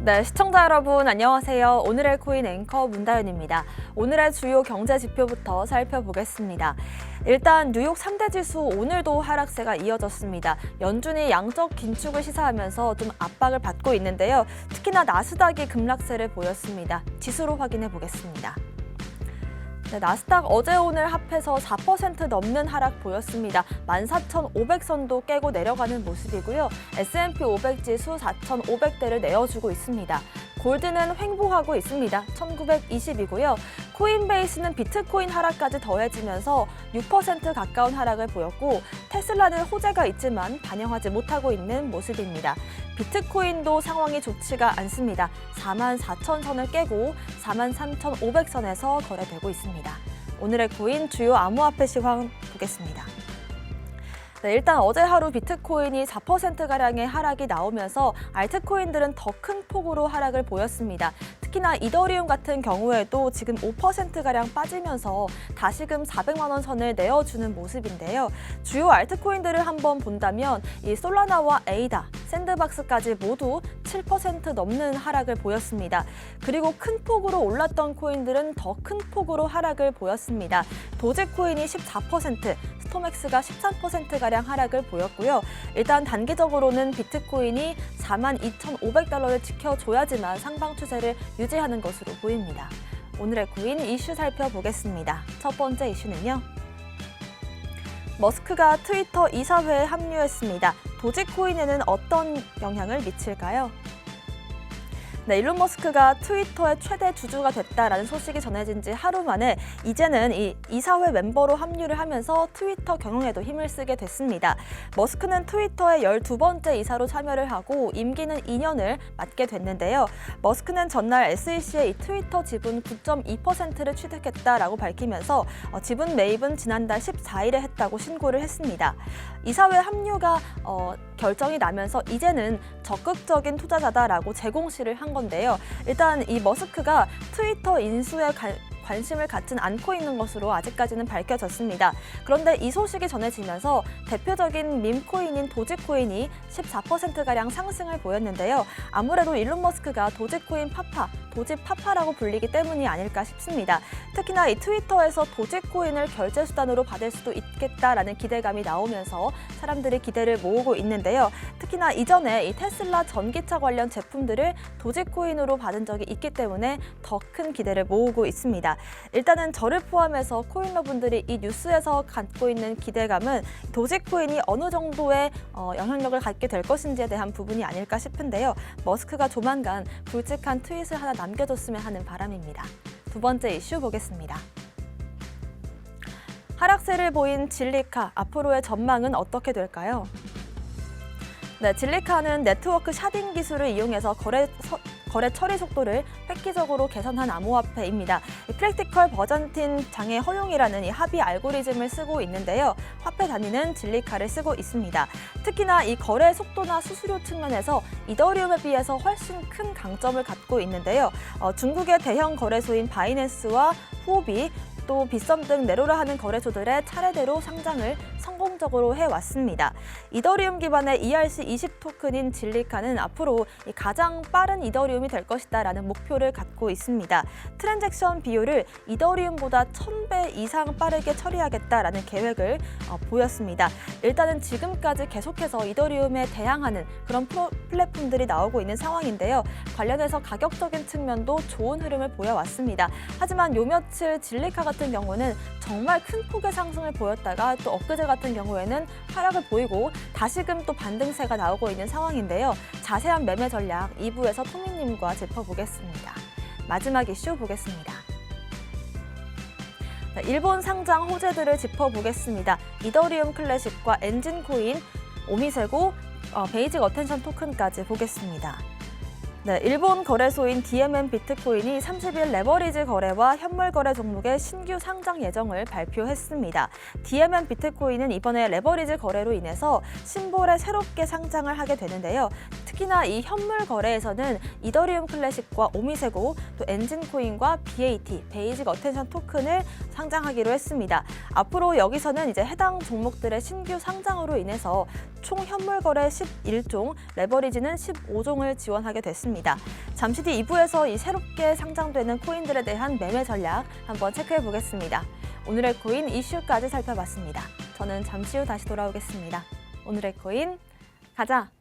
네, 시청자 여러분 안녕하세요. 오늘의 코인 앵커 문다연입니다. 오늘의 주요 경제 지표부터 살펴보겠습니다. 일단 뉴욕 3대 지수 오늘도 하락세가 이어졌습니다. 연준이 양적 긴축을 시사하면서 좀 압박을 받고 있는데요. 특히나 나스닥이 급락세를 보였습니다. 지수로 확인해 보겠습니다. 네, 나스닥 어제 오늘 합해서 4% 넘는 하락 보였습니다. 14,500선도 깨고 내려가는 모습이고요. S&P 500 지수 4,500대를 내어주고 있습니다. 골드는 횡보하고 있습니다. 1920이고요. 코인베이스는 비트코인 하락까지 더해지면서 6% 가까운 하락을 보였고 테슬라는 호재가 있지만 반영하지 못하고 있는 모습입니다. 비트코인도 상황이 좋지가 않습니다. 44,000선을 깨고 43,500선에서 거래되고 있습니다. 오늘의 코인 주요 암호화폐 시황 보겠습니다. 네, 일단 어제 하루 비트코인이 4%가량의 하락이 나오면서 알트코인들은 더 큰 폭으로 하락을 보였습니다. 특히나 이더리움 같은 경우에도 지금 5%가량 빠지면서 다시금 400만 원 선을 내어주는 모습인데요. 주요 알트코인들을 한번 본다면 이 솔라나와 에이다, 샌드박스까지 모두 7% 넘는 하락을 보였습니다. 그리고 큰 폭으로 올랐던 코인들은 더 큰 폭으로 하락을 보였습니다. 도지코인이 14%, 스톰엑스가 13%가량 하락을 보였고요. 일단 단기적으로는 비트코인이 42,500달러를 지켜줘야지만 상방 추세를 유지하는 것으로 보입니다. 오늘의 코인 이슈 살펴보겠습니다. 첫 번째 이슈는요. 머스크가 트위터 이사회에 합류했습니다. 도지코인에는 어떤 영향을 미칠까요? 네, 일론 머스크가 트위터의 최대 주주가 됐다라는 소식이 전해진 지 하루 만에 이제는 이 이사회 멤버로 합류를 하면서 트위터 경영에도 힘을 쓰게 됐습니다. 머스크는 트위터의 12번째 이사로 참여를 하고 임기는 2년을 맡게 됐는데요. 머스크는 전날 SEC의 이 트위터 지분 9.2%를 취득했다라고 밝히면서 지분 매입은 지난달 14일에 했다고 신고를 했습니다. 이사회 합류가 결정이 나면서 이제는 적극적인 투자자다라고 재공시를 한 건데요. 일단 이 머스크가 트위터 인수에 관심을 갖진 않고 있는 것으로 아직까지는 밝혀졌습니다. 그런데 이 소식이 전해지면서 대표적인 밈코인인 도지코인이 14%가량 상승을 보였는데요. 아무래도 일론 머스크가 도지코인 파파, 도지파파라고 불리기 때문이 아닐까 싶습니다. 특히나 이 트위터에서 도지코인을 결제 수단으로 받을 수도 있겠다라는 기대감이 나오면서 사람들이 기대를 모으고 있는데요. 특히나 이전에 이 테슬라 전기차 관련 제품들을 도지코인으로 받은 적이 있기 때문에 더 큰 기대를 모으고 있습니다. 일단은 저를 포함해서 코인러분들이 이 뉴스에서 갖고 있는 기대감은 도지코인이 어느 정도의 영향력을 갖게 될 것인지에 대한 부분이 아닐까 싶은데요. 머스크가 조만간 굵직한 트윗을 하나 남겨줬으면 하는 바람입니다. 두 번째 이슈 보겠습니다. 하락세를 보인 진리카, 앞으로의 전망은 어떻게 될까요? 네, 진리카는 네트워크 샤딩 기술을 이용해서 거래 처리 속도를 획기적으로 개선한 암호화폐입니다. 프랙티컬 버전틴 장애 허용이라는 이 합의 알고리즘을 쓰고 있는데요. 화폐 단위는 진리카를 쓰고 있습니다. 특히나 이 거래 속도나 수수료 측면에서 이더리움에 비해서 훨씬 큰 강점을 갖고 있는데요. 중국의 대형 거래소인 바이낸스와 후오비, 또 빗썸 등 네로라 하는 거래소들의 차례대로 상장을 성공적으로 해왔습니다. 이더리움 기반의 ERC20 토큰인 진리카는 앞으로 가장 빠른 이더리움이 될 것이다라는 목표를 갖고 있습니다. 트랜잭션 비율을 이더리움보다 1000배 이상 빠르게 처리하겠다라는 계획을 보였습니다. 일단은 지금까지 계속해서 이더리움에 대항하는 그런 플랫폼들이 나오고 있는 상황인데요. 관련해서 가격적인 측면도 좋은 흐름을 보여왔습니다. 하지만 요 며칠 진리카 같은 경우는 정말 큰 폭의 상승을 보였다가 또 엊그제 같은 경우에는 하락을 보이고 다시금 또 반등세가 나오고 있는 상황인데요. 자세한 매매 전략 2부에서 토미님과 짚어보겠습니다. 마지막 이슈 보겠습니다. 일본 상장 호재들을 짚어보겠습니다. 이더리움 클래식과 엔진코인, 오미세고, 베이직 어텐션 토큰까지 보겠습니다. 네, 일본 거래소인 DMM 비트코인이 30일 레버리지 거래와 현물 거래 종목의 신규 상장 예정을 발표했습니다. DMM 비트코인은 이번에 레버리지 거래로 인해서 심볼에 새롭게 상장을 하게 되는데요. 특히나 이 현물 거래에서는 이더리움 클래식과 오미세고, 또 엔진코인과 BAT, 베이직 어텐션 토큰을 상장하기로 했습니다. 앞으로 여기서는 이제 해당 종목들의 신규 상장으로 인해서 총 현물 거래 11종, 레버리지는 15종을 지원하게 됐습니다. 잠시 뒤 2부에서 이 새롭게 상장되는 코인들에 대한 매매 전략 한번 체크해 보겠습니다. 오늘의 코인 이슈까지 살펴봤습니다. 저는 잠시 후 다시 돌아오겠습니다. 오늘의 코인 가자!